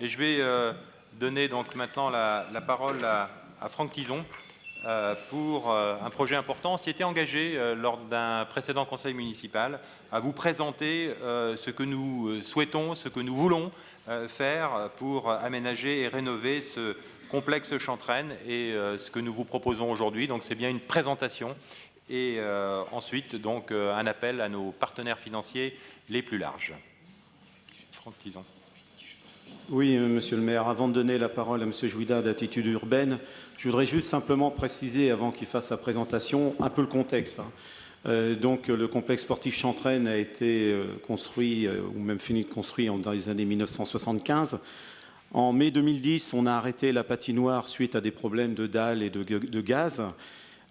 Et je vais donner donc maintenant la parole à Franck Tison pour un projet important. On s'y était engagé lors d'un précédent conseil municipal à vous présenter ce que nous souhaitons, ce que nous voulons faire pour aménager et rénover ce complexe Chantrenne et ce que nous vous proposons aujourd'hui. Donc c'est bien une présentation et ensuite donc un appel à nos partenaires financiers les plus larges. Franck Tison. Oui, monsieur le maire, avant de donner la parole à monsieur Jouida d'Attitude Urbaine, je voudrais juste simplement préciser, avant qu'il fasse sa présentation, un peu le contexte. Donc le complexe sportif Chantrenne a été construit, ou même fini de construire dans les années 1975. En mai 2010, on a arrêté la patinoire suite à des problèmes de dalles et de gaz.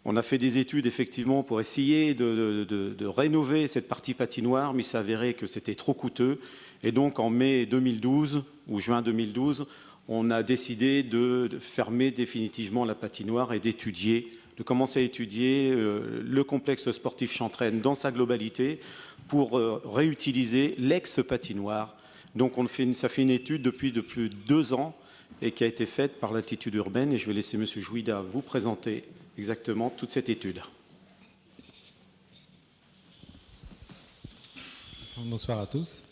On a fait des études effectivement pour essayer de rénover cette partie patinoire, mais il s'est avéré que c'était trop coûteux. Et donc en mai 2012 ou juin 2012, on a décidé de fermer définitivement la patinoire et de commencer à étudier le complexe sportif Chantrenne dans sa globalité pour réutiliser l'ex-patinoire. Donc ça fait une étude depuis 2 ans et qui a été faite par l'Attitude Urbaine. Et je vais laisser M. Jouida vous présenter exactement toute cette étude. Bonsoir à tous.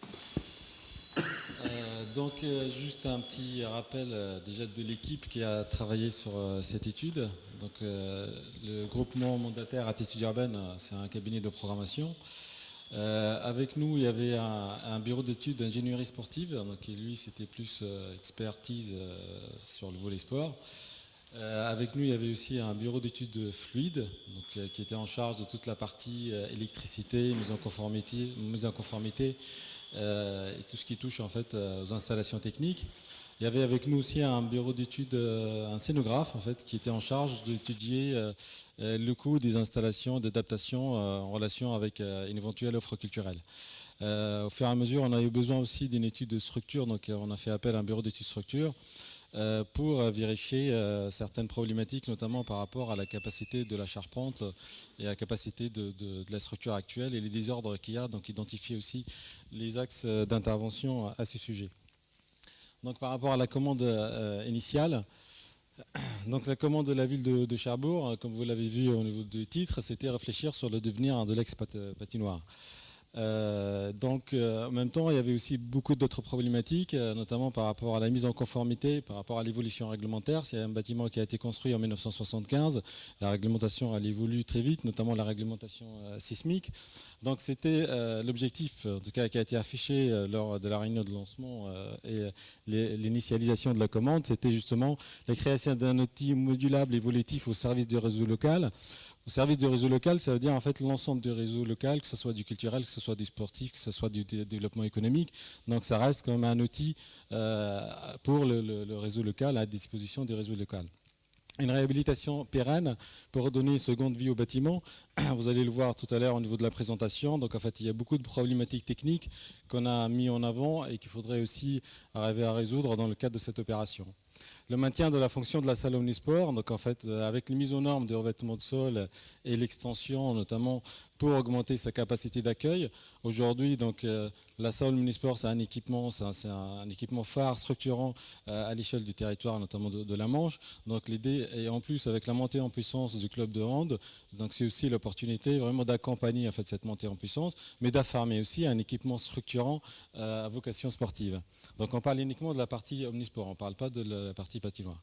Donc juste un petit rappel déjà de l'équipe qui a travaillé sur cette étude. Donc le groupement mandataire Attitude Urbaine, c'est un cabinet de programmation. Avec nous, il y avait un bureau d'études d'ingénierie sportive, donc lui c'était plus expertise sur le volet sport. Avec nous, il y avait aussi un bureau d'études fluides, donc, qui était en charge de toute la partie électricité, mise en conformité et tout ce qui touche en fait aux installations techniques. Il y avait avec nous aussi un bureau d'études, un scénographe en fait, qui était en charge d'étudier le coût des installations d'adaptation en relation avec une éventuelle offre culturelle. Au fur et à mesure, on a eu besoin aussi d'une étude de structure, donc on a fait appel à un bureau d'études structure pour vérifier certaines problématiques, notamment par rapport à la capacité de la charpente et à la capacité de la structure actuelle et les désordres qu'il y a, donc identifier aussi les axes d'intervention à ce sujet. Donc par rapport à la commande initiale, donc la commande de la ville de Cherbourg, comme vous l'avez vu au niveau du titre, c'était réfléchir sur le devenir de l'ex-patinoire. En même temps, il y avait aussi beaucoup d'autres problématiques, notamment par rapport à la mise en conformité, par rapport à l'évolution réglementaire. C'est un bâtiment qui a été construit en 1975. La réglementation, elle évolue très vite, notamment la réglementation sismique. Donc c'était l'objectif, en tout cas, qui a été affiché lors de la réunion de lancement et l'initialisation de la commande, c'était justement la création d'un outil modulable et évolutif au service du réseau local. Au service du réseau local, ça veut dire en fait l'ensemble du réseau local, que ce soit du culturel, que ce soit du sportif, que ce soit du développement économique. Donc ça reste quand même un outil pour le réseau local, à disposition du réseau local. Une réhabilitation pérenne pour redonner une seconde vie au bâtiment. Vous allez le voir tout à l'heure au niveau de la présentation. Donc en fait, il y a beaucoup de problématiques techniques qu'on a mis en avant et qu'il faudrait aussi arriver à résoudre dans le cadre de cette opération. Le maintien de la fonction de la salle omnisport, donc en fait avec les mises aux normes de revêtement de sol et l'extension notamment pour augmenter sa capacité d'accueil. Aujourd'hui, donc la salle omnisport, c'est un équipement phare structurant à l'échelle du territoire, notamment de la Manche. Donc l'idée, et en plus avec la montée en puissance du club de hand, donc c'est aussi l'opportunité vraiment d'accompagner en fait cette montée en puissance, mais d'affirmer aussi un équipement structurant à vocation sportive. Donc on parle uniquement de la partie omnisport, on ne parle pas de la partie patinoire.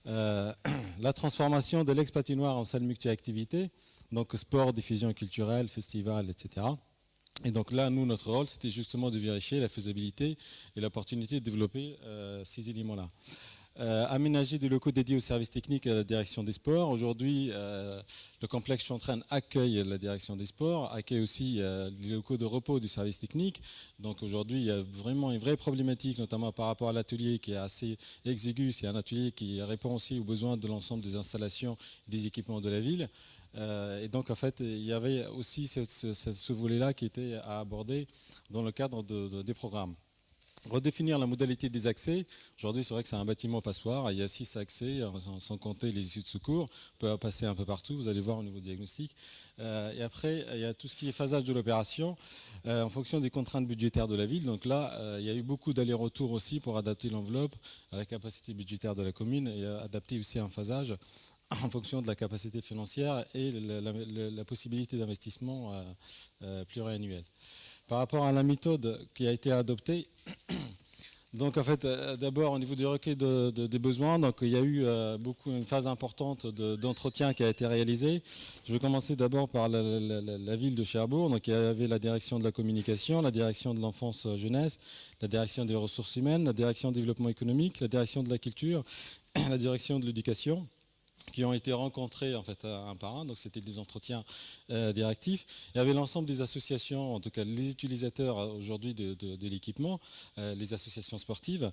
La transformation de l'ex-patinoire en salle multi-activité, donc sport, diffusion culturelle, festival, etc. Et donc là, nous, notre rôle, c'était justement de vérifier la faisabilité et l'opportunité de développer ces éléments-là. Aménager des locaux dédiés aux services techniques à la direction des sports. Aujourd'hui, le complexe Chantrenne accueille la direction des sports, accueille aussi les locaux de repos du service technique. Donc aujourd'hui, il y a vraiment une vraie problématique, notamment par rapport à l'atelier qui est assez exigu. C'est un atelier qui répond aussi aux besoins de l'ensemble des installations et des équipements de la ville. Et donc en fait, il y avait aussi ce volet-là qui était à aborder dans le cadre des programmes. redéfinir la modalité des accès. Aujourd'hui, c'est vrai que c'est un bâtiment passoire. Il y a 6 accès, sans compter les issues de secours. On peut passer un peu partout, vous allez voir au niveau diagnostic. Et après, il y a tout ce qui est phasage de l'opération en fonction des contraintes budgétaires de la ville. Donc là, il y a eu beaucoup d'allers-retours aussi pour adapter l'enveloppe à la capacité budgétaire de la commune et adapter aussi un phasage en fonction de la capacité financière et la possibilité d'investissement pluriannuel. Par rapport à la méthode qui a été adoptée, donc en fait, d'abord au niveau du recueil des besoins, donc il y a eu une phase importante d'entretien qui a été réalisée. Je vais commencer d'abord par la ville de Cherbourg. Donc il y avait la direction de la communication, la direction de l'enfance jeunesse, la direction des ressources humaines, la direction du développement économique, la direction de la culture, la direction de l'éducation, qui ont été rencontrés en fait un par un, donc c'était des entretiens directifs. Il y avait l'ensemble des associations, en tout cas les utilisateurs aujourd'hui de l'équipement, les associations sportives.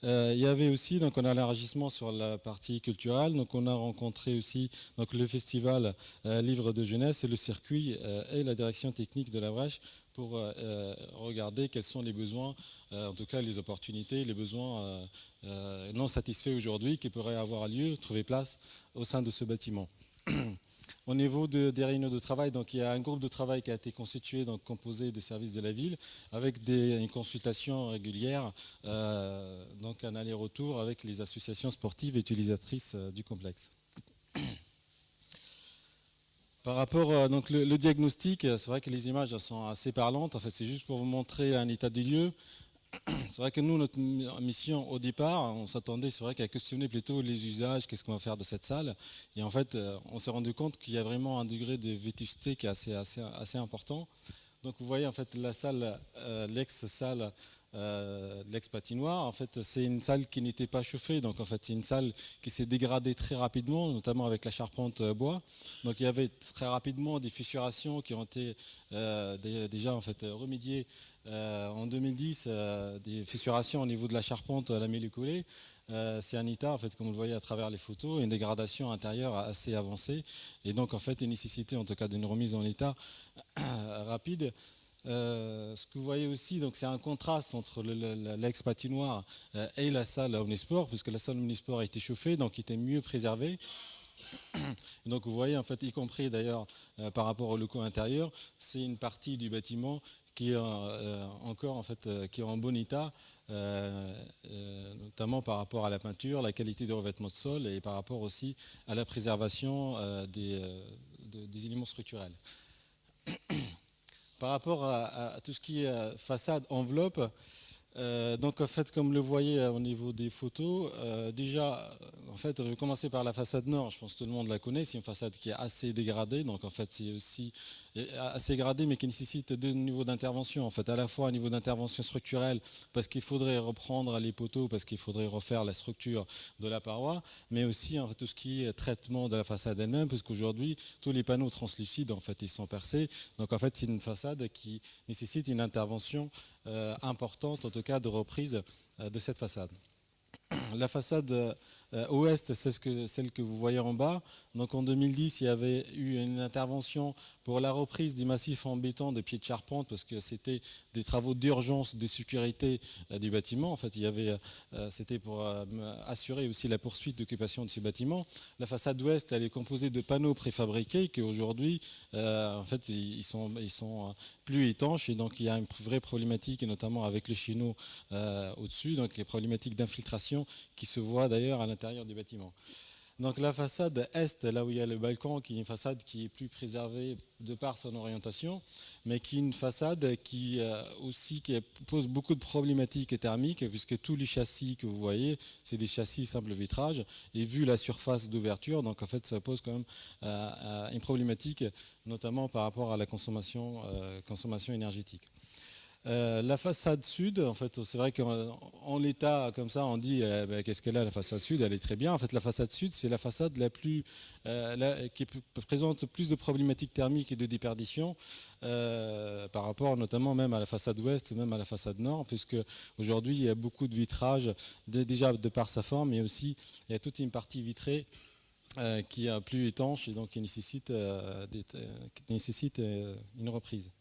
Il y avait aussi, donc on a l'élargissement sur la partie culturelle, donc on a rencontré aussi donc, le festival Livre de jeunesse et le circuit et la direction technique de la Brèche pour regarder quels sont les besoins, en tout cas les opportunités, les besoins non satisfaits aujourd'hui qui pourraient avoir lieu, trouver place au sein de ce bâtiment. Au niveau des réunions de travail, donc il y a un groupe de travail qui a été constitué, donc composé des services de la ville, avec une consultation régulière, donc un aller-retour avec les associations sportives et utilisatrices du complexe. Par rapport donc le diagnostic, c'est vrai que les images sont assez parlantes. En fait, c'est juste pour vous montrer un état des lieux. C'est vrai que nous, notre mission au départ, on s'attendait, c'est vrai, qu'à questionner plutôt les usages, qu'est-ce qu'on va faire de cette salle. Et en fait, on s'est rendu compte qu'il y a vraiment un degré de vétusté qui est assez important. Donc vous voyez en fait la salle, l'ex-salle, l'ex-patinoire, en fait c'est une salle qui n'était pas chauffée, donc en fait c'est une salle qui s'est dégradée très rapidement, notamment avec la charpente bois. Donc il y avait très rapidement des fissurations qui ont été déjà en fait remédiées en 2010, des fissurations au niveau de la charpente à la coulée. C'est un état, en fait, comme vous le voyez à travers les photos, une dégradation intérieure assez avancée, et donc en fait une nécessité en tout cas d'une remise en état rapide. Ce que vous voyez aussi, donc c'est un contraste entre l'ex-patinoire et la salle Omnisport, puisque la salle Omnisport a été chauffée, donc était mieux préservée. Et donc vous voyez, en fait, y compris d'ailleurs par rapport au locaux intérieur, c'est une partie du bâtiment qui est encore en fait, qui est en bon état, notamment par rapport à la peinture, la qualité du revêtement de sol et par rapport aussi à la préservation des éléments structurels. Par rapport à tout ce qui est façade, enveloppe, donc en fait, comme le voyez au niveau des photos, déjà, en fait, je vais commencer par la façade nord. Je pense que tout le monde la connaît. C'est une façade qui est assez dégradée. Donc en fait, c'est aussi assez dégradée, mais qui nécessite deux niveaux d'intervention. En fait, à la fois un niveau d'intervention structurelle, parce qu'il faudrait reprendre les poteaux, parce qu'il faudrait refaire la structure de la paroi, mais aussi en fait, tout ce qui est traitement de la façade elle-même, parce qu'aujourd'hui, tous les panneaux translucides, en fait, ils sont percés. Donc en fait, c'est une façade qui nécessite une intervention importante, en tout cas de reprise de cette façade. La façade ouest, c'est celle que vous voyez en bas. Donc en 2010, il y avait eu une intervention pour la reprise du massif en béton des pieds de charpente parce que c'était des travaux d'urgence de sécurité du bâtiment. En fait, c'était pour assurer aussi la poursuite d'occupation de ces bâtiments. La façade ouest, elle est composée de panneaux préfabriqués qui aujourd'hui, en fait, ils sont plus étanches et donc il y a une vraie problématique, et notamment avec les chéneaux au-dessus, donc les problématiques d'infiltration qui se voient d'ailleurs à l'intérieur du bâtiment. Donc la façade est, là où il y a le balcon, qui est une façade qui est plus préservée de par son orientation, mais qui est une façade qui pose beaucoup de problématiques thermiques, puisque tous les châssis que vous voyez, c'est des châssis simple vitrage, et vu la surface d'ouverture, donc en fait ça pose quand même une problématique, notamment par rapport à la consommation énergétique. La façade sud, en fait, c'est vrai qu'en l'état comme ça, on dit qu'est-ce qu'elle a la façade sud, elle est très bien. En fait, la façade sud, c'est la façade qui présente plus de problématiques thermiques et de déperdition par rapport notamment même à la façade ouest, même à la façade nord, puisque aujourd'hui il y a beaucoup de vitrages, déjà de par sa forme, mais aussi il y a toute une partie vitrée qui est plus étanche et donc qui nécessite une reprise.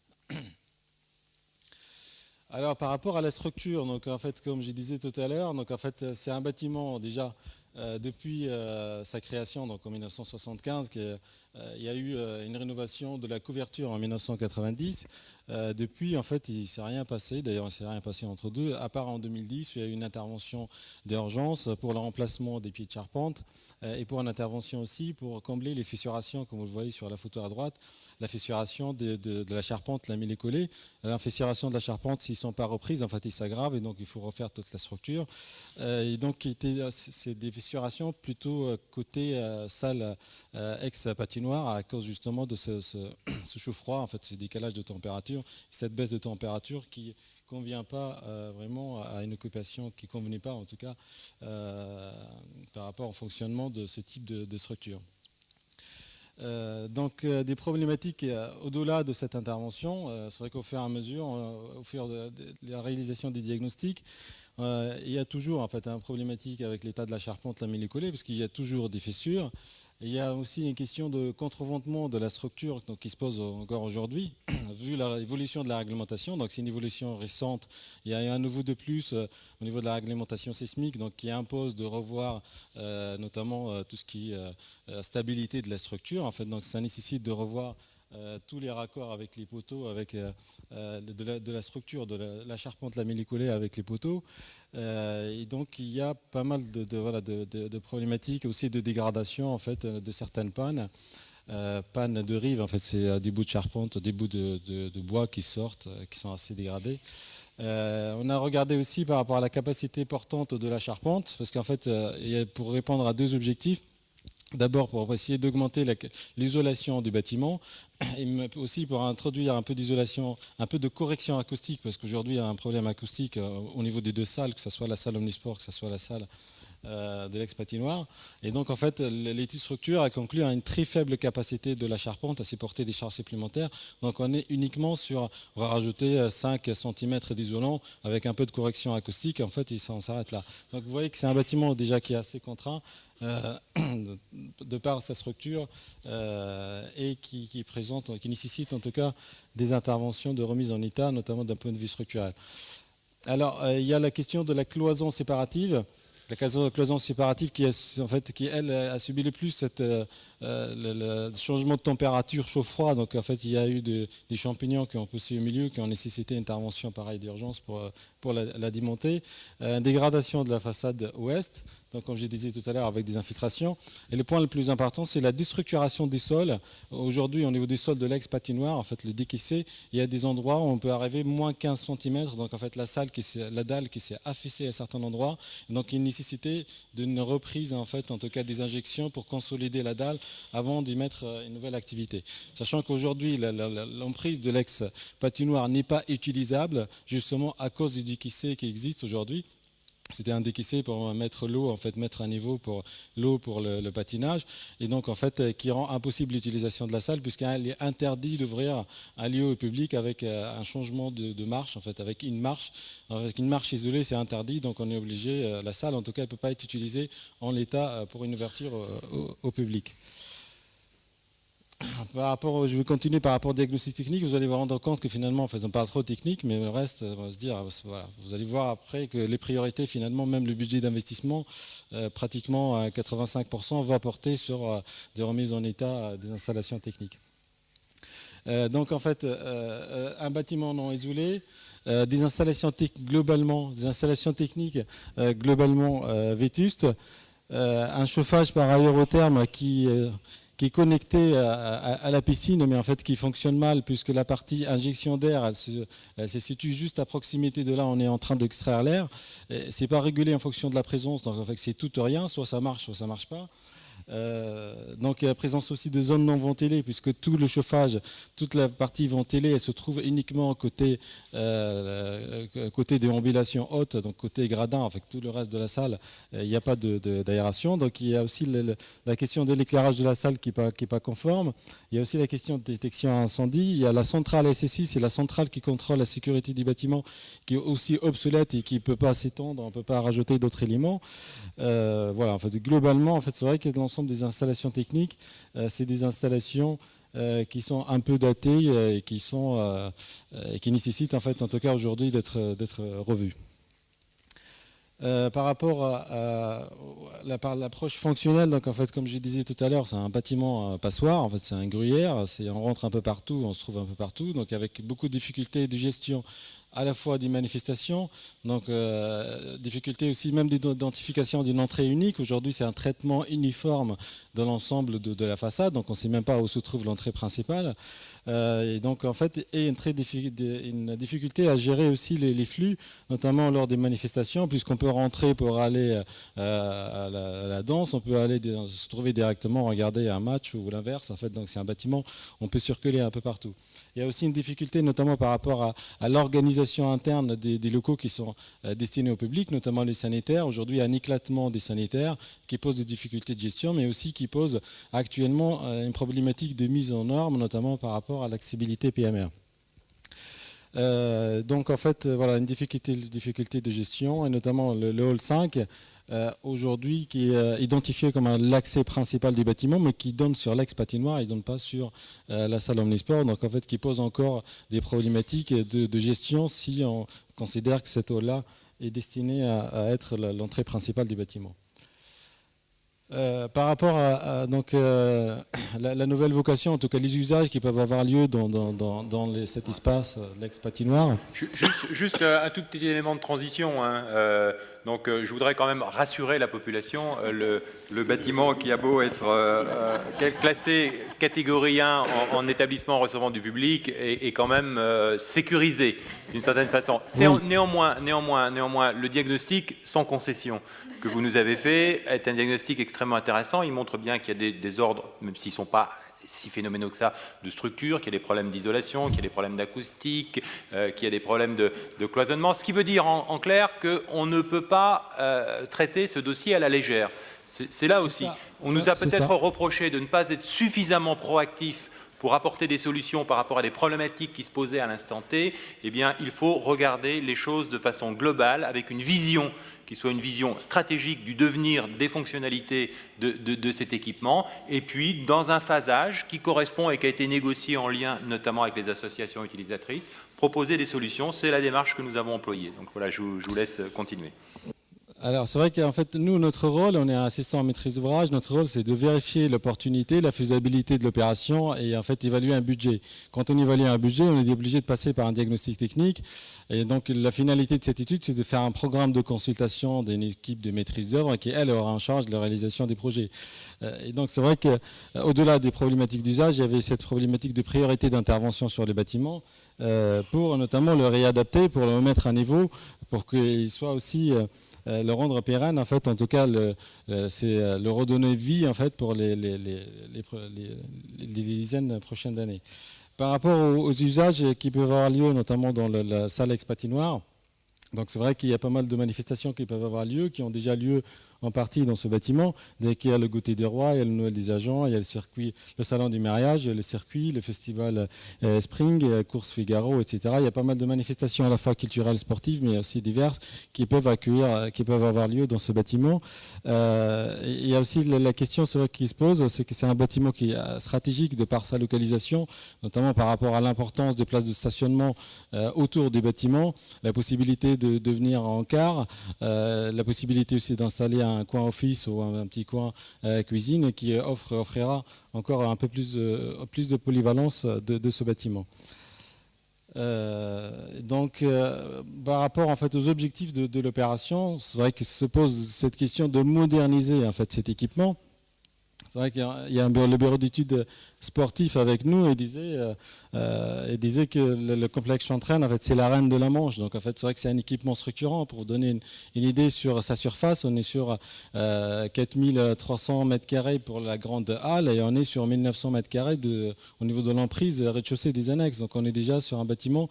Alors par rapport à la structure, donc en fait comme je disais tout à l'heure, donc en fait c'est un bâtiment déjà depuis sa création donc en 1975 il y a eu une rénovation de la couverture en 1990. Depuis en fait il ne s'est rien passé, d'ailleurs il ne s'est rien passé entre deux, à part en 2010 où il y a eu une intervention d'urgence pour le remplacement des pieds de charpente et pour une intervention aussi pour combler les fissurations comme vous le voyez sur la photo à droite. La fissuration de la charpente, la collée. La fissuration de la charpente, s'ils ne sont pas reprises, en fait, ils s'aggravent et donc il faut refaire toute la structure. Et donc, c'est des fissurations plutôt côté salle ex-patinoire à cause justement de ce chaud-froid, en fait, ce décalage de température, cette baisse de température qui ne convient pas vraiment à une occupation qui ne convenait pas, en tout cas, par rapport au fonctionnement de ce type de structure. Donc des problématiques au-delà de cette intervention, c'est vrai qu'au fur et à mesure, au fur de la réalisation des diagnostics, il y a toujours en fait une problématique avec l'état de la charpente, la collée, parce qu'il y a toujours des fissures. Et il y a aussi une question de contreventement de la structure donc, qui se pose encore aujourd'hui, vu l'évolution de la réglementation. Donc c'est une évolution récente. Il y a un nouveau de plus au niveau de la réglementation sismique donc, qui impose de revoir notamment tout ce qui est stabilité de la structure. En fait, donc ça nécessite de revoir tous les raccords avec les poteaux, avec de la structure de la charpente, la collée avec les poteaux. Et donc il y a pas mal de problématiques aussi de dégradation en fait de certaines pannes. Pannes de rive, en fait c'est des bouts de charpente, des bouts de bois qui sortent, qui sont assez dégradés. On a regardé aussi par rapport à la capacité portante de la charpente, parce qu'en fait pour répondre à deux objectifs. D'abord pour essayer d'augmenter l'isolation du bâtiment et aussi pour introduire un peu d'isolation, un peu de correction acoustique parce qu'aujourd'hui il y a un problème acoustique au niveau des deux salles, que ce soit la salle Omnisport, que ce soit la salle de l'ex-patinoire. Et donc en fait l'étude structure a conclu à une très faible capacité de la charpente à supporter des charges supplémentaires. Donc on est uniquement sur, on va rajouter 5 cm d'isolant avec un peu de correction acoustique. En fait on s'arrête là. Donc vous voyez que c'est un bâtiment déjà qui est assez contraint. De par sa structure et qui nécessite en tout cas des interventions de remise en état, notamment d'un point de vue structurel. Alors, il y a la question de la cloison séparative. La cloison séparative qui elle, a subi le plus le changement de température chaud-froid. Donc, en fait, il y a eu des champignons qui ont poussé au milieu, qui ont nécessité une intervention pareille d'urgence pour la démonter. Dégradation de la façade ouest. Donc, comme je disais tout à l'heure, avec des infiltrations. Et le point le plus important, c'est la déstructuration des sols. Aujourd'hui, au niveau des sols de l'ex-patinoire, en fait, le décaissé, il y a des endroits où on peut arriver moins 15 cm. Donc, en fait, la dalle qui s'est affaissée à certains endroits. Donc, il nécessité d'une reprise, en fait, en tout cas des injections pour consolider la dalle avant d'y mettre une nouvelle activité. Sachant qu'aujourd'hui, l'emprise de l'ex-patinoire n'est pas utilisable, justement à cause du décaissé qui existe aujourd'hui. C'était un décaissé pour mettre l'eau, en fait, mettre un niveau pour l'eau pour le patinage, et donc en fait qui rend impossible l'utilisation de la salle puisqu'il est interdit d'ouvrir un lieu public avec un changement de marche, en fait, avec une marche isolée, c'est interdit, donc on est obligé, la salle en tout cas, elle ne peut pas être utilisée en l'état pour une ouverture au public. Je vais continuer par rapport au diagnostic technique. Vous allez vous rendre compte que finalement, en fait, on parle trop technique, mais le reste, on va se dire, voilà, vous allez voir après que les priorités, finalement, même le budget d'investissement, pratiquement à 85%, va porter sur des remises en état des installations techniques. Donc, en fait, un bâtiment non isolé, des installations techniques globalement vétustes, un chauffage par aérotherme qui est connecté à la piscine, mais en fait qui fonctionne mal puisque la partie injection d'air, elle se situe juste à proximité de là où on est en train d'extraire l'air. C'est pas régulé en fonction de la présence, donc en fait c'est tout ou rien, soit ça marche, soit ça marche pas. Donc il y a la présence aussi de zones non ventilées puisque tout le chauffage, toute la partie ventilée, elle se trouve uniquement côté déambulation haute, donc côté gradin, avec tout le reste de la salle, il n'y a pas d'aération. Donc il y a aussi la question de l'éclairage de la salle qui n'est pas conforme. Il y a aussi la question de détection à incendie. Il y a la centrale SSI, c'est la centrale qui contrôle la sécurité du bâtiment, qui est aussi obsolète et qui ne peut pas s'étendre, on ne peut pas rajouter d'autres éléments. Voilà, en fait, globalement, en fait, c'est vrai que l'ensemble des installations techniques, c'est des installations qui sont un peu datés et qui nécessitent en fait, en tout cas aujourd'hui, d'être revus. Par rapport à l'approche fonctionnelle, donc en fait, comme je disais tout à l'heure, c'est un bâtiment passoire, en fait, c'est un gruyère, on rentre un peu partout, on se trouve un peu partout, donc avec beaucoup de difficultés de gestion à la fois des manifestations, donc difficulté aussi même d'identification d'une entrée unique. Aujourd'hui, c'est un traitement uniforme dans l'ensemble de la façade, donc on ne sait même pas où se trouve l'entrée principale. Et donc, en fait, une difficulté à gérer aussi les flux, notamment lors des manifestations, puisqu'on peut rentrer pour aller à la danse, on peut aller se trouver directement regarder un match ou l'inverse. En fait, donc c'est un bâtiment, on peut circuler un peu partout. Il y a aussi une difficulté, notamment par rapport à l'organisation interne des locaux qui sont destinés au public, notamment les sanitaires. Aujourd'hui, il y a un éclatement des sanitaires qui pose des difficultés de gestion, mais aussi qui pose actuellement une problématique de mise en norme, notamment par rapport à l'accessibilité PMR. Donc en fait, voilà, une difficulté de gestion, et notamment le hall 5, aujourd'hui qui est identifié comme l'accès principal du bâtiment, mais qui donne sur l'ex-patinoire, il ne donne pas sur la salle omnisport, donc en fait qui pose encore des problématiques de gestion si on considère que cet hall-là est destiné à être l'entrée principale du bâtiment. Par rapport à donc, la nouvelle vocation, en tout cas les usages qui peuvent avoir lieu dans cet espace, l'ex-patinoire. Juste un tout petit élément de transition. Hein. Donc je voudrais quand même rassurer la population. Le bâtiment qui a beau être classé catégorie 1 en établissement recevant du public est quand même sécurisé d'une certaine façon. Néanmoins, le diagnostic sans concession que vous nous avez fait est un diagnostic extrêmement intéressant. Il montre bien qu'il y a des ordres, même s'ils ne sont pas si phénoménaux que ça, de structure, qu'il y a des problèmes d'isolation, qu'il y a des problèmes d'acoustique, qu'il y a des problèmes de cloisonnement. Ce qui veut dire en clair qu'on ne peut pas traiter ce dossier à la légère. C'est là aussi. On nous a peut-être reproché de ne pas être suffisamment proactif pour apporter des solutions par rapport à des problématiques qui se posaient à l'instant T. Eh bien, il faut regarder les choses de façon globale, avec une vision qui soit une vision stratégique du devenir des fonctionnalités de cet équipement, et puis dans un phasage qui correspond et qui a été négocié en lien notamment avec les associations utilisatrices, proposer des solutions. C'est la démarche que nous avons employée. Donc voilà, je vous laisse continuer. Alors c'est vrai qu'en fait nous, notre rôle, on est un assistant en maîtrise d'ouvrage, notre rôle c'est de vérifier l'opportunité, la faisabilité de l'opération et en fait évaluer un budget. Quand on évalue un budget, on est obligé de passer par un diagnostic technique et donc la finalité de cette étude c'est de faire un programme de consultation d'une équipe de maîtrise d'œuvre qui elle aura en charge de la réalisation des projets. Et donc c'est vrai qu'au-delà des problématiques d'usage, il y avait cette problématique de priorité d'intervention sur les bâtiments pour notamment le réadapter, pour le mettre à niveau, pour qu'il soit aussi... le rendre pérenne, en fait, en tout cas, c'est le redonner vie, en fait, pour les dizaines prochaines d'années. Par rapport aux usages qui peuvent avoir lieu, notamment dans la salle ex-patinoire, donc c'est vrai qu'il y a pas mal de manifestations qui peuvent avoir lieu, qui ont déjà lieu en partie dans ce bâtiment. Dès qu'il y a le goûter des rois, il y a le Noël des agents, il y a le circuit, le salon du mariage, il y a le circuit, le festival Spring, course Figaro, etc. Il y a pas mal de manifestations à la fois culturelles, sportives, mais aussi diverses, qui peuvent avoir lieu dans ce bâtiment. Il y a aussi la question qui se pose, c'est que c'est un bâtiment qui est stratégique de par sa localisation, notamment par rapport à l'importance des places de stationnement autour du bâtiment, la possibilité de venir en car, la possibilité aussi d'installer un coin office ou un petit coin cuisine qui offrira encore un peu plus de polyvalence de ce bâtiment. Donc, par rapport en fait aux objectifs de l'opération, c'est vrai que se pose cette question de moderniser en fait cet équipement. C'est vrai qu'il y a le bureau d'études sportif avec nous et disait que le complexe Chantraine, en fait, c'est la reine de la Manche. Donc, en fait, c'est vrai que c'est un équipement structurant. Pour vous donner une idée sur sa surface, on est sur 4300 m² pour la grande halle et on est sur 1900 m² au niveau de l'emprise rez-de-chaussée des annexes. Donc, on est déjà sur un bâtiment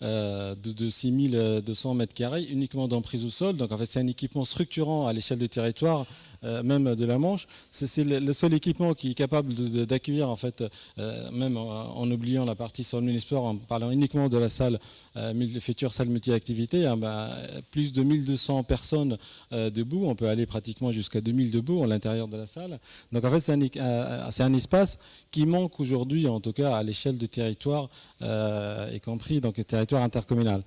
de 6200 m² uniquement d'emprise au sol. Donc, en fait, c'est un équipement structurant à l'échelle du territoire, même de la Manche. C'est le seul équipement qui est capable d'accueillir en fait fait, même en oubliant la partie sur l'Omnisport, en parlant uniquement de la salle, future salle multi-activité, plus de 1200 personnes debout, on peut aller pratiquement jusqu'à 2000 debout à l'intérieur de la salle. Donc en fait, c'est un espace qui manque aujourd'hui, en tout cas à l'échelle du territoire, y compris donc le territoire intercommunal.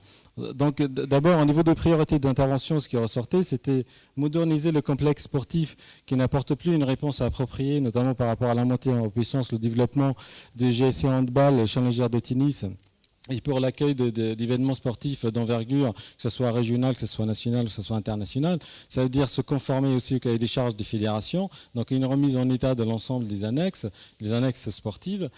Donc d'abord, au niveau de priorité d'intervention, ce qui ressortait, c'était moderniser le complexe sportif qui n'apporte plus une réponse appropriée, notamment par rapport à la montée en puissance, le développement de GSC handball, le challenger de tennis, et pour l'accueil d'événements sportifs d'envergure, que ce soit régional, que ce soit national, que ce soit international. Ça veut dire se conformer aussi au cahier des charges des fédérations, donc une remise en état de l'ensemble des annexes sportives.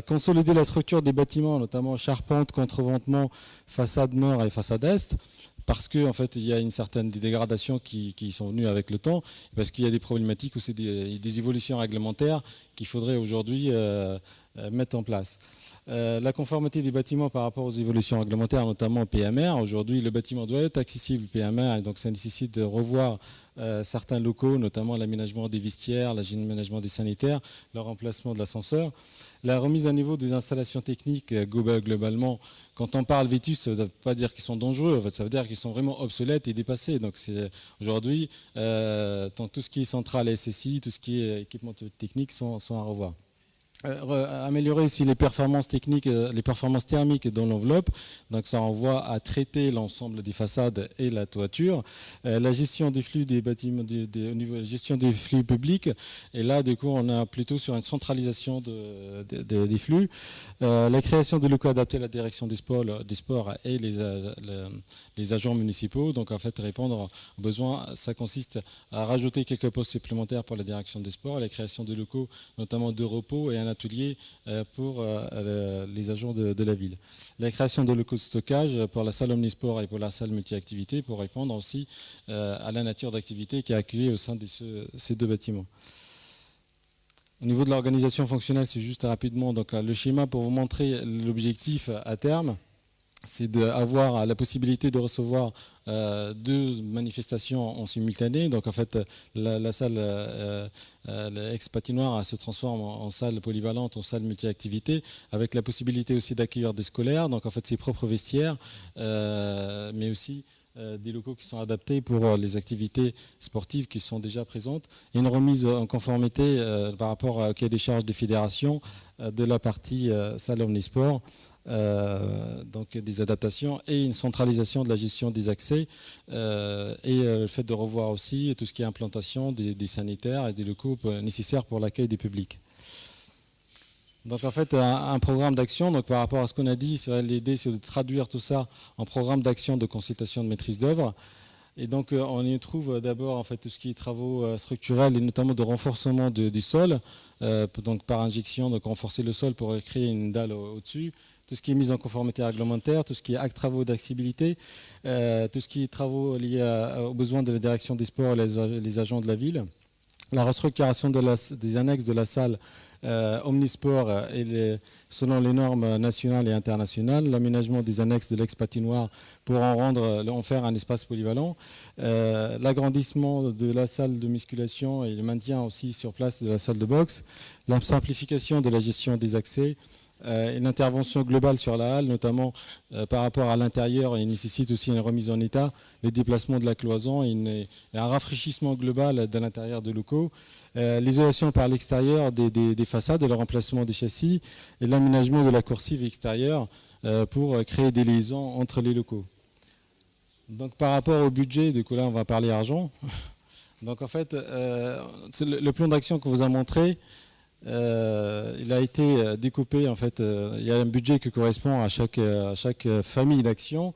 Consolider la structure des bâtiments, notamment charpente, contreventement, façade nord et façade est, parce qu'en fait, il y a une certaine dégradation qui sont venues avec le temps, parce qu'il y a des problématiques où c'est des évolutions réglementaires qu'il faudrait aujourd'hui mettre en place. La conformité des bâtiments par rapport aux évolutions réglementaires, notamment PMR. Aujourd'hui, le bâtiment doit être accessible PMR, et donc ça nécessite de revoir certains locaux, notamment l'aménagement des vestiaires, l'aménagement des sanitaires, le remplacement de l'ascenseur. La remise à niveau des installations techniques, globalement, quand on parle vétustes, ça ne veut pas dire qu'ils sont dangereux, en fait, ça veut dire qu'ils sont vraiment obsolètes et dépassés. Donc aujourd'hui, tout ce qui est centrale SSI, tout ce qui est équipement technique sont à revoir. Améliorer aussi les performances techniques, les performances thermiques dans l'enveloppe. Donc ça renvoie à traiter l'ensemble des façades et la toiture. La gestion des flux des bâtiments, au niveau de la gestion des flux publics. Et là, du coup, on est plutôt sur une centralisation des flux. La création de locaux adaptés à la direction des sports et les agents municipaux. Donc en fait, répondre aux besoins, ça consiste à rajouter quelques postes supplémentaires pour la direction des sports, la création de locaux, notamment de repos et un atelier pour les agents de la ville. La création de locaux de stockage pour la salle Omnisport et pour la salle multi-activité pour répondre aussi à la nature d'activité qui est accueillie au sein de ces deux bâtiments. Au niveau de l'organisation fonctionnelle, c'est juste rapidement donc, le schéma pour vous montrer l'objectif à terme. C'est d'avoir la possibilité de recevoir deux manifestations en simultané. Donc en fait, la salle ex-patinoire se transforme en salle polyvalente, en salle multi-activité, avec la possibilité aussi d'accueillir des scolaires, donc en fait ses propres vestiaires, mais aussi des locaux qui sont adaptés pour les activités sportives qui sont déjà présentes, et une remise en conformité par rapport au cahier des charges des fédérations de la partie salle Omnisport. Donc des adaptations et une centralisation de la gestion des accès et le fait de revoir aussi tout ce qui est implantation des sanitaires et des locaux nécessaires pour l'accueil des publics. Donc en fait un programme d'action, donc par rapport à ce qu'on a dit, l'idée c'est de traduire tout ça en programme d'action de consultation de maîtrise d'œuvre. Et donc on y trouve d'abord en fait tout ce qui est travaux structurels et notamment de renforcement du sol, donc par injection, donc renforcer le sol pour créer une dalle au-dessus. Tout ce qui est mise en conformité réglementaire, tout ce qui est acte travaux d'accessibilité, tout ce qui est travaux liés aux besoins de la direction des sports et les agents de la ville, la restructuration des annexes de la salle Omnisport selon les normes nationales et internationales, l'aménagement des annexes de l'ex-patinoire pour en faire un espace polyvalent, l'agrandissement de la salle de musculation et le maintien aussi sur place de la salle de boxe, la simplification de la gestion des accès, une intervention globale sur la halle, notamment par rapport à l'intérieur, et nécessite aussi une remise en état, le déplacement de la cloison et un rafraîchissement global de l'intérieur des locaux, l'isolation par l'extérieur des façades et le remplacement des châssis, et l'aménagement de la coursive extérieure pour créer des liaisons entre les locaux. Donc par rapport au budget, du coup là on va parler argent. Donc en fait, le plan d'action qu'on vous a montré, il a été découpé, en fait, il y a un budget qui correspond à chaque famille d'action.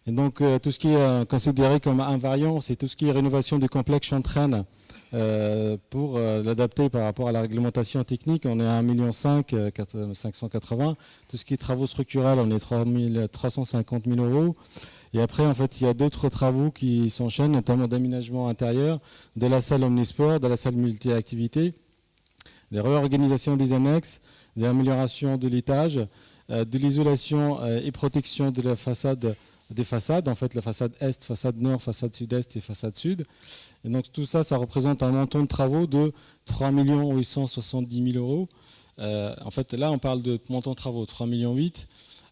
Et donc tout ce qui est considéré comme invariant, c'est tout ce qui est rénovation du complexe Chantraine pour l'adapter par rapport à la réglementation technique. On est à 1,5 580 000. Tout ce qui est travaux structurels, on est 350 000 €. Et après, en fait, il y a d'autres travaux qui s'enchaînent, notamment d'aménagement intérieur, de la salle Omnisport, de la salle multi-activité, des réorganisations des annexes, des améliorations de l'étage, de l'isolation et protection de la façade, des façades, en fait la façade est, façade nord, façade sud-est et façade sud. Et donc tout ça, ça représente un montant de travaux de 3 870 000 €. En fait, là, on parle de montant de travaux, 3,8 millions.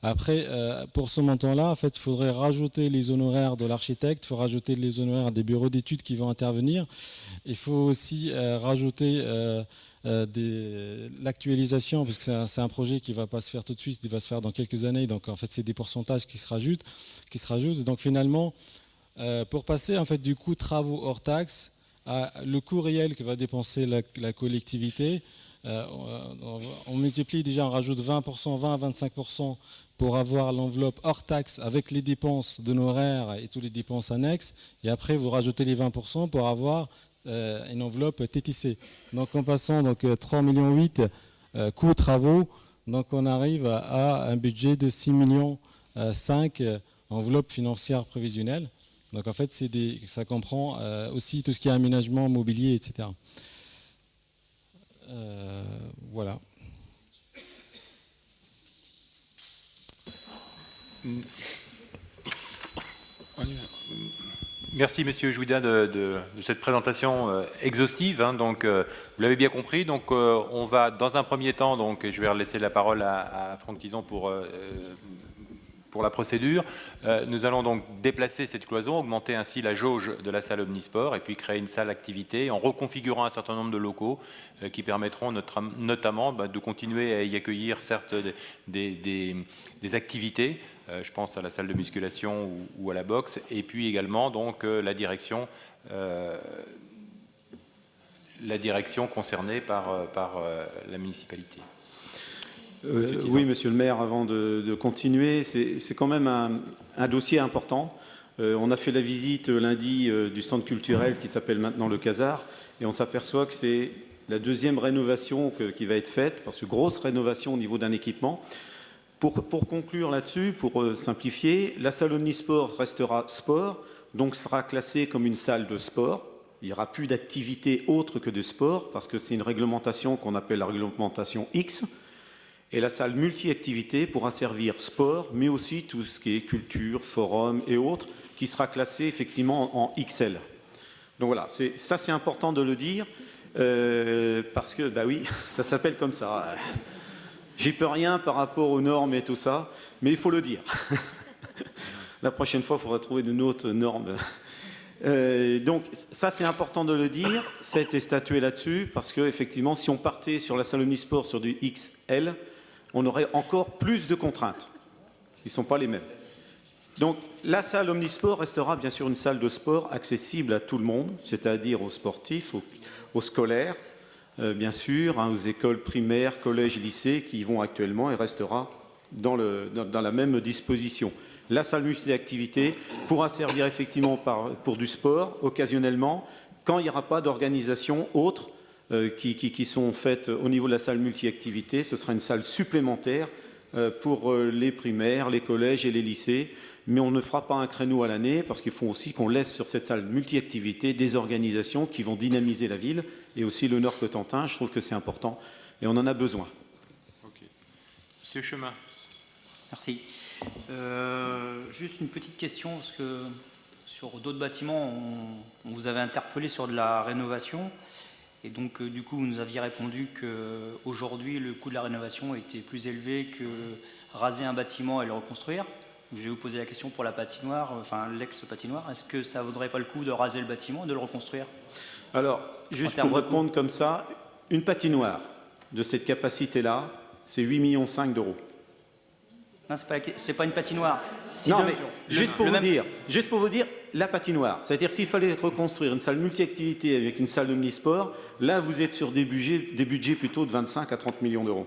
Après, pour ce montant-là, en fait, il faudrait rajouter les honoraires de l'architecte, il faut rajouter les honoraires des bureaux d'études qui vont intervenir. Il faut aussi rajouter l'actualisation, parce que c'est un projet qui ne va pas se faire tout de suite, il va se faire dans quelques années. Donc, en fait, c'est des pourcentages qui se rajoutent. Donc, finalement, pour passer en fait, du coût travaux hors taxe à le coût réel que va dépenser la collectivité, on multiplie déjà, on rajoute 20%, 20 à 25% pour avoir l'enveloppe hors taxe avec les dépenses d'honoraires et toutes les dépenses annexes. Et après, vous rajoutez les 20% pour avoir une enveloppe TTC. Donc en passant 3,8 millions coûts travaux, donc on arrive à un budget de 6,5 millions enveloppe financière prévisionnelle. Donc en fait, ça comprend aussi tout ce qui est aménagement, mobilier, etc. Voilà. Merci Monsieur Jouida de cette présentation exhaustive. Donc, vous l'avez bien compris. Donc, on va dans un premier temps, donc, je vais laisser la parole à Franck Tison pour la procédure. Nous allons donc déplacer cette cloison, augmenter ainsi la jauge de la salle Omnisport et puis créer une salle activité en reconfigurant un certain nombre de locaux qui permettront notamment de continuer à y accueillir certes des activités. Je pense à la salle de musculation ou à la boxe, et puis également donc la direction concernée par la municipalité. Oui, Monsieur le maire, avant de continuer, c'est quand même un dossier important. On a fait la visite lundi du centre culturel qui s'appelle maintenant le Casar, et on s'aperçoit que c'est la deuxième rénovation qui va être faite, parce que grosse rénovation au niveau d'un équipement. Pour conclure là-dessus, pour simplifier, la salle Omnisport restera sport, donc sera classée comme une salle de sport. Il n'y aura plus d'activité autre que de sport, parce que c'est une réglementation qu'on appelle la réglementation X. Et la salle multi-activité pourra servir sport, mais aussi tout ce qui est culture, forum et autres, qui sera classé effectivement en XL. Donc voilà, c'est important de le dire, parce que, bah oui, ça s'appelle comme ça. J'y peux rien par rapport aux normes et tout ça, mais il faut le dire. La prochaine fois, il faudra trouver de autres normes. Donc ça, c'est important de le dire. Ça a été statué là-dessus, parce qu'effectivement, si on partait sur la salle Omnisport sur du XL, on aurait encore plus de contraintes, qui ne sont pas les mêmes. Donc la salle Omnisport restera bien sûr une salle de sport accessible à tout le monde, c'est-à-dire aux sportifs, aux scolaires, bien sûr, aux écoles primaires, collèges, lycées qui y vont actuellement, et restera dans la même disposition. La salle multi-activité pourra servir effectivement pour du sport, occasionnellement, quand il n'y aura pas d'organisation autre qui sont faites au niveau de la salle multi-activité. Ce sera une salle supplémentaire pour les primaires, les collèges et les lycées, mais on ne fera pas un créneau à l'année, parce qu'il faut aussi qu'on laisse sur cette salle multi-activité des organisations qui vont dynamiser la ville, et aussi le Nord Cotentin. Je trouve que c'est important, et on en a besoin. Ok. Monsieur Chemin. Merci. Juste une petite question, parce que sur d'autres bâtiments, on vous avait interpellé sur de la rénovation, et donc du coup vous nous aviez répondu qu'aujourd'hui le coût de la rénovation était plus élevé que raser un bâtiment et le reconstruire. Je vais vous poser la question pour la patinoire, enfin l'ex-patinoire. Est-ce que ça ne vaudrait pas le coup de raser le bâtiment et de le reconstruire? Alors, juste pour répondre comme ça, une patinoire de cette capacité-là, c'est 8,5 millions d'euros. Non, c'est pas une patinoire. Non, mais juste pour vous dire, la patinoire. C'est-à-dire, s'il fallait reconstruire une salle multi-activité avec une salle omnisport, là, vous êtes sur des budgets plutôt de 25 à 30 millions d'euros.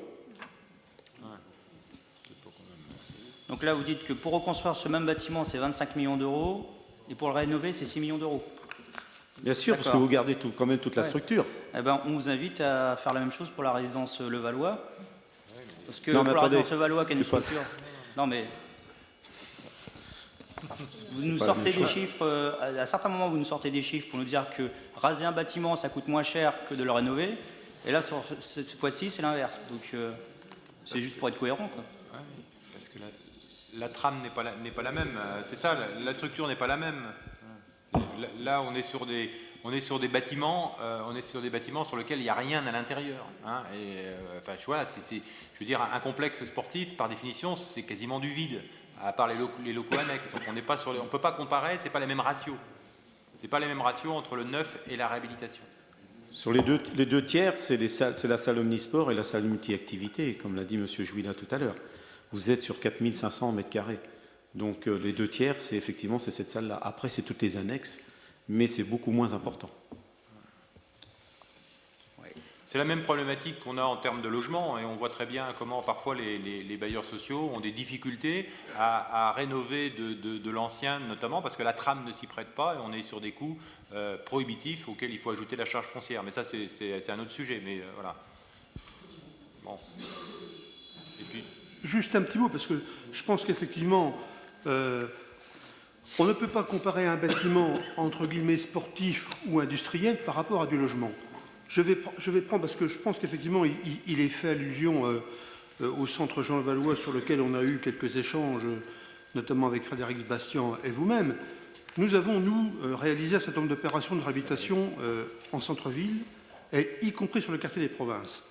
Donc là, vous dites que pour reconstruire ce même bâtiment, c'est 25 millions d'euros, et pour le rénover, c'est 6 millions d'euros. Bien sûr, parce que vous gardez quand même toute la structure. Eh ben, on vous invite à faire la même chose pour la résidence Levallois. Parce que non, pour la résidence Levallois, qui est une structure... Non, mais... Vous nous sortez des chiffres, à certains moments, vous nous sortez des chiffres pour nous dire que raser un bâtiment, ça coûte moins cher que de le rénover. Et là, cette fois-ci, c'est l'inverse. Donc, c'est juste pour être cohérent, quoi. Parce que la trame n'est pas la même, c'est ça, la structure n'est pas la même. Là, on est on est sur des bâtiments, sur lesquels il n'y a rien à l'intérieur. Hein, enfin, voilà, je veux dire, un complexe sportif, par définition, c'est quasiment du vide, à part les locaux annexes. Donc on n'est pas on peut pas comparer, c'est pas les mêmes ratios. C'est pas les mêmes ratios entre le neuf et la réhabilitation. Sur les deux tiers, c'est la salle omnisport et la salle multi-activité, comme l'a dit M. Jouida tout à l'heure. Vous êtes sur 4500 m². Donc les 2 tiers, c'est effectivement cette salle-là. Après, c'est toutes les annexes, mais c'est beaucoup moins important. C'est la même problématique qu'on a en termes de logement, et on voit très bien comment parfois les bailleurs sociaux ont des difficultés à rénover de l'ancien, notamment parce que la trame ne s'y prête pas, et on est sur des coûts prohibitifs auxquels il faut ajouter la charge foncière. Mais ça, c'est un autre sujet, mais voilà. Bon. Et puis... Juste un petit mot, parce que je pense qu'effectivement, on ne peut pas comparer un bâtiment, entre guillemets, sportif ou industriel par rapport à du logement. Je vais prendre, parce que je pense qu'effectivement, il est fait allusion au centre Jean Levallois, sur lequel on a eu quelques échanges, notamment avec Frédéric Bastian et vous-même. Nous avons, réalisé un certain nombre d'opérations de réhabilitation en centre-ville, et y compris sur le quartier des provinces.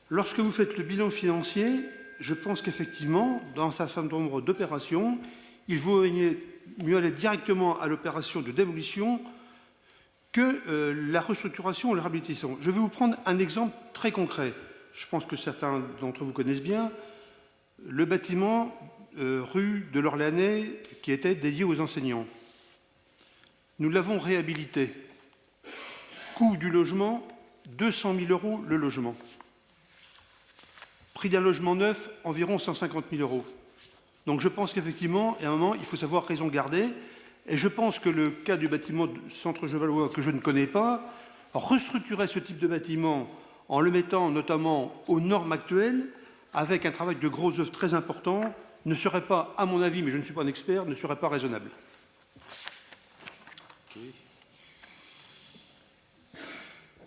Lorsque vous faites le bilan financier, je pense qu'effectivement, dans un certain nombre d'opérations, il vaut mieux aller directement à l'opération de démolition que la restructuration ou la réhabilitation. Je vais vous prendre un exemple très concret. Je pense que certains d'entre vous connaissent bien le bâtiment rue de l'Orléanais qui était dédié aux enseignants. Nous l'avons réhabilité. Coût du logement, 200 000 € le logement. Prix d'un logement neuf, environ 150 000 €. Donc je pense qu'effectivement, à un moment, il faut savoir raison garder. Et je pense que le cas du bâtiment Centre Levallois, que je ne connais pas, restructurer ce type de bâtiment en le mettant notamment aux normes actuelles, avec un travail de gros œuvres très important, ne serait pas, à mon avis, mais je ne suis pas un expert, ne serait pas raisonnable. Okay.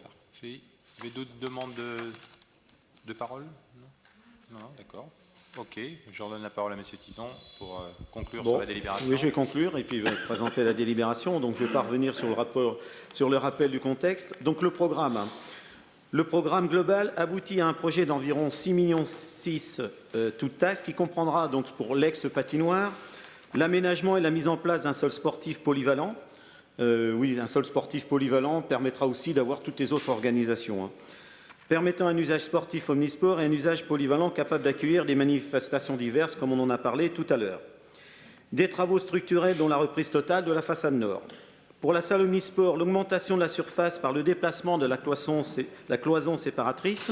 Parfait. Vous avez d'autres demandes de parole? Non, d'accord. Ok, je redonne la parole à M. Tison pour conclure sur la délibération. Oui, je vais conclure et puis présenter la délibération. Donc, je ne vais pas revenir sur le rappel du contexte. Donc, le programme global aboutit à un projet d'environ 6,6 millions toutes taxes, qui comprendra donc pour l'ex-patinoire l'aménagement et la mise en place d'un sol sportif polyvalent. Oui, un sol sportif polyvalent permettra aussi d'avoir toutes les autres organisations. Permettant un usage sportif omnisport et un usage polyvalent capable d'accueillir des manifestations diverses, comme on en a parlé tout à l'heure. Des travaux structurels, dont la reprise totale de la façade nord. Pour la salle omnisport, l'augmentation de la surface par le déplacement de la cloison séparatrice,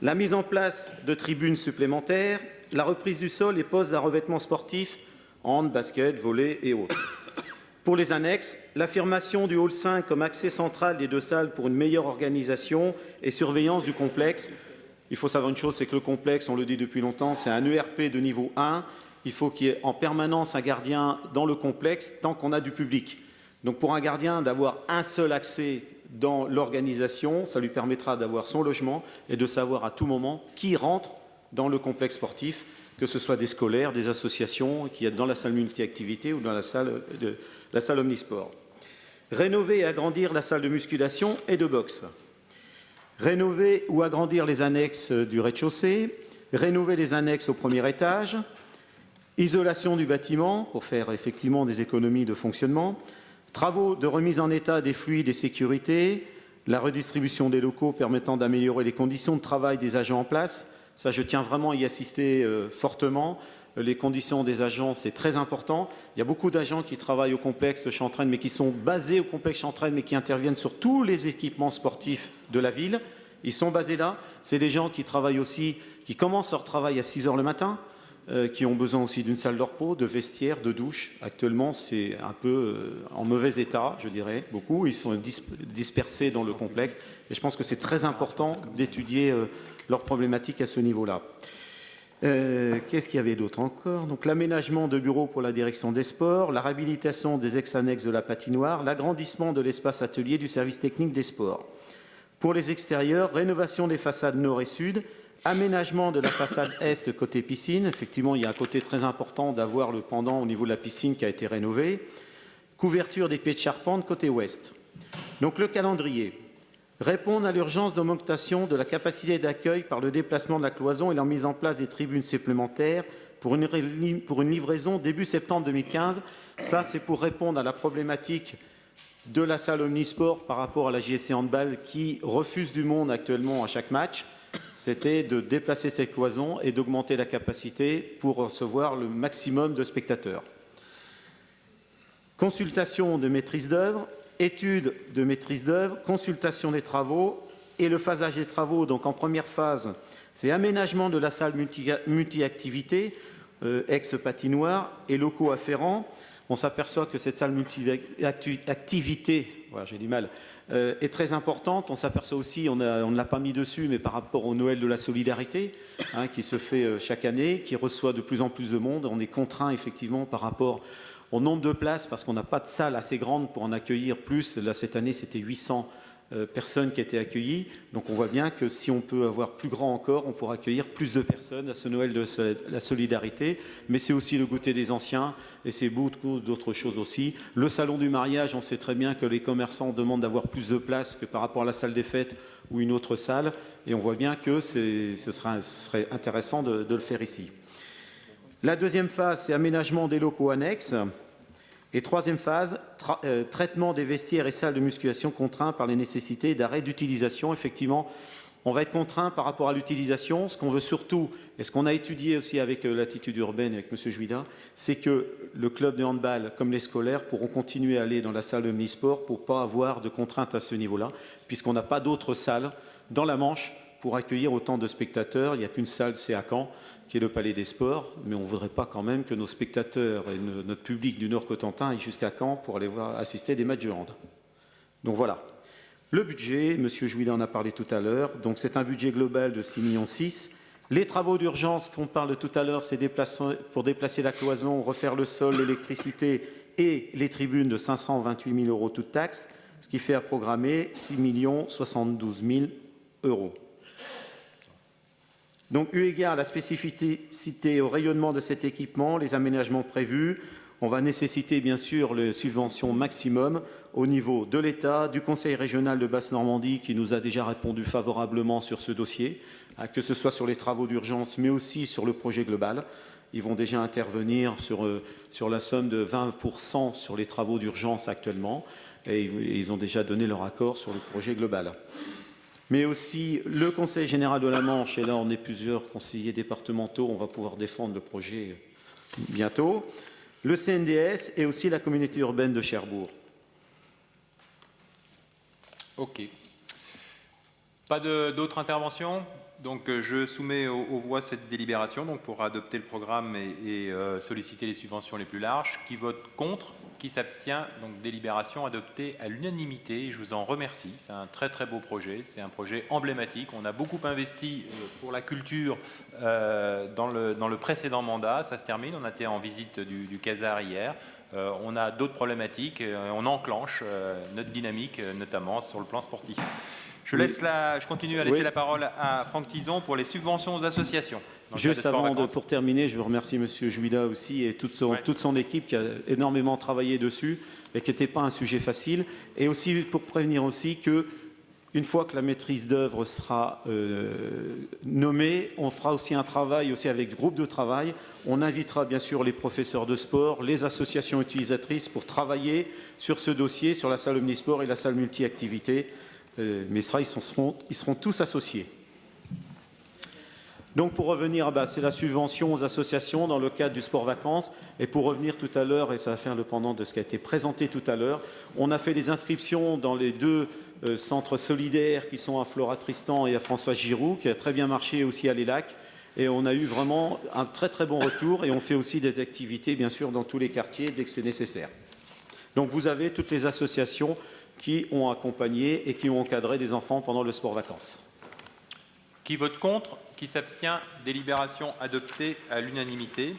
la mise en place de tribunes supplémentaires, la reprise du sol et pose d'un revêtement sportif, hand, basket, volley et autres. Pour les annexes, l'affirmation du hall 5 comme accès central des 2 salles pour une meilleure organisation et surveillance du complexe. Il faut savoir une chose, c'est que le complexe, on le dit depuis longtemps, c'est un ERP de niveau 1. Il faut qu'il y ait en permanence un gardien dans le complexe tant qu'on a du public. Donc pour un gardien, d'avoir un seul accès dans l'organisation, ça lui permettra d'avoir son logement et de savoir à tout moment qui rentre dans le complexe sportif, que ce soit des scolaires, des associations qui sont dans la salle multi-activité ou dans la salle omnisport. Rénover et agrandir la salle de musculation et de boxe. Rénover ou agrandir les annexes du rez-de-chaussée. Rénover les annexes au premier étage. Isolation du bâtiment pour faire effectivement des économies de fonctionnement. Travaux de remise en état des fluides et sécurité. La redistribution des locaux permettant d'améliorer les conditions de travail des agents en place. Ça, je tiens vraiment à y assister fortement. Les conditions des agents, c'est très important. Il y a beaucoup d'agents qui travaillent au complexe Chantraine, mais qui sont basés au complexe Chantraine, mais qui interviennent sur tous les équipements sportifs de la ville. Ils sont basés là. C'est des gens qui travaillent aussi, qui commencent leur travail à 6 h le matin, qui ont besoin aussi d'une salle de repos, de vestiaire, de douche. Actuellement, c'est un peu en mauvais état, je dirais, beaucoup. Ils sont dispersés dans le complexe. Et je pense que c'est très important d'étudier leurs problématiques à ce niveau-là. Qu'est-ce qu'il y avait d'autre encore? Donc l'aménagement de bureaux pour la direction des sports, la réhabilitation des ex-annexes de la patinoire, l'agrandissement de l'espace atelier du service technique des sports. Pour les extérieurs, rénovation des façades nord et sud, aménagement de la façade est côté piscine. Effectivement, il y a un côté très important d'avoir le pendant au niveau de la piscine qui a été rénové. couverture des pieds de charpente côté ouest. Donc le calendrier. Répondre à l'urgence d'augmentation de la capacité d'accueil par le déplacement de la cloison et la mise en place des tribunes supplémentaires pour une livraison début septembre 2015. Ça, c'est pour répondre à la problématique de la salle Omnisport par rapport à la JSC Handball qui refuse du monde actuellement à chaque match. C'était de déplacer cette cloison et d'augmenter la capacité pour recevoir le maximum de spectateurs. Consultation de maîtrise d'œuvre, étude de maîtrise d'œuvre, consultation des travaux et le phasage des travaux. Donc en première phase, c'est aménagement de la salle multi-activité, ex-patinoire et locaux afférents. On s'aperçoit que cette salle multi-activité, voilà, j'ai du mal, est très importante. On s'aperçoit aussi, on ne l'a pas mis dessus, mais par rapport au Noël de la solidarité, qui se fait chaque année, qui reçoit de plus en plus de monde. On est contraint effectivement par rapport au nombre de places, parce qu'on n'a pas de salle assez grande pour en accueillir plus. Là, cette année, c'était 800 personnes qui étaient accueillies. Donc, on voit bien que si on peut avoir plus grand encore, on pourra accueillir plus de personnes à ce Noël de la solidarité. Mais c'est aussi le goûter des anciens et c'est beaucoup d'autres choses aussi. Le salon du mariage, on sait très bien que les commerçants demandent d'avoir plus de place que par rapport à la salle des fêtes ou une autre salle. Et on voit bien que ce serait intéressant de le faire ici. La deuxième phase, c'est aménagement des locaux annexes. Et troisième phase, traitement des vestiaires et salles de musculation contraints par les nécessités d'arrêt d'utilisation. Effectivement, on va être contraint par rapport à l'utilisation. Ce qu'on veut surtout, et ce qu'on a étudié aussi avec l'Attitude urbaine, avec M. Juida, c'est que le club de handball, comme les scolaires, pourront continuer à aller dans la salle de Omnisport pour ne pas avoir de contraintes à ce niveau-là, puisqu'on n'a pas d'autres salles dans la Manche pour accueillir autant de spectateurs. Il n'y a qu'une salle, c'est à Caen, qui est le Palais des Sports, mais on ne voudrait pas quand même que nos spectateurs et notre public du Nord-Cotentin aillent jusqu'à Caen pour aller assister à des matchs de hand. Donc voilà. Le budget, M. Juida en a parlé tout à l'heure, donc c'est un budget global de 6,6 millions. Les travaux d'urgence qu'on parle tout à l'heure, c'est pour déplacer la cloison, refaire le sol, l'électricité et les tribunes de 528 000 € toutes taxes, ce qui fait à programmer 6 072 000 €. Donc, eu égard à la spécificité au rayonnement de cet équipement, les aménagements prévus, on va nécessiter bien sûr les subventions maximum au niveau de l'État, du Conseil régional de Basse-Normandie qui nous a déjà répondu favorablement sur ce dossier, que ce soit sur les travaux d'urgence mais aussi sur le projet global. Ils vont déjà intervenir sur la somme de 20% sur les travaux d'urgence actuellement et ils ont déjà donné leur accord sur le projet global. Mais aussi le Conseil général de la Manche, et là on est plusieurs conseillers départementaux, on va pouvoir défendre le projet bientôt, le CNDS et aussi la communauté urbaine de Cherbourg. OK. Pas d'autres interventions ? Donc je soumets aux voix cette délibération donc pour adopter le programme et solliciter les subventions les plus larges. Qui vote contre ? Qui s'abstient? Donc délibération adoptée à l'unanimité. Je vous en remercie. C'est un très très beau projet. C'est un projet emblématique. On a beaucoup investi pour la culture dans le précédent mandat. Ça se termine. On a été en visite du Casar hier. On a d'autres problématiques. On enclenche notre dynamique, notamment sur le plan sportif. Je continue à laisser la parole à Franck Tison pour les subventions aux associations. Juste pour terminer, je veux remercier M. Juida aussi et toute son équipe qui a énormément travaillé dessus et qui n'était pas un sujet facile. Et aussi pour prévenir aussi que une fois que la maîtrise d'œuvre sera nommée, on fera aussi un travail aussi avec le groupe de travail. On invitera bien sûr les professeurs de sport, les associations utilisatrices pour travailler sur ce dossier, sur la salle Omnisport et la salle multi-activité. Mais ça, ils seront tous associés. Donc pour revenir, c'est la subvention aux associations dans le cadre du sport vacances. Et pour revenir tout à l'heure, et ça va faire le pendant de ce qui a été présenté tout à l'heure, on a fait des inscriptions dans les deux centres solidaires qui sont à Flora-Tristan et à François Giroud, qui a très bien marché aussi à l'ELAC. Et on a eu vraiment un très très bon retour et on fait aussi des activités bien sûr dans tous les quartiers dès que c'est nécessaire. Donc vous avez toutes les associations qui ont accompagné et qui ont encadré des enfants pendant le sport vacances. Qui vote contre ? Qui s'abstient ? Délibération adoptée à l'unanimité.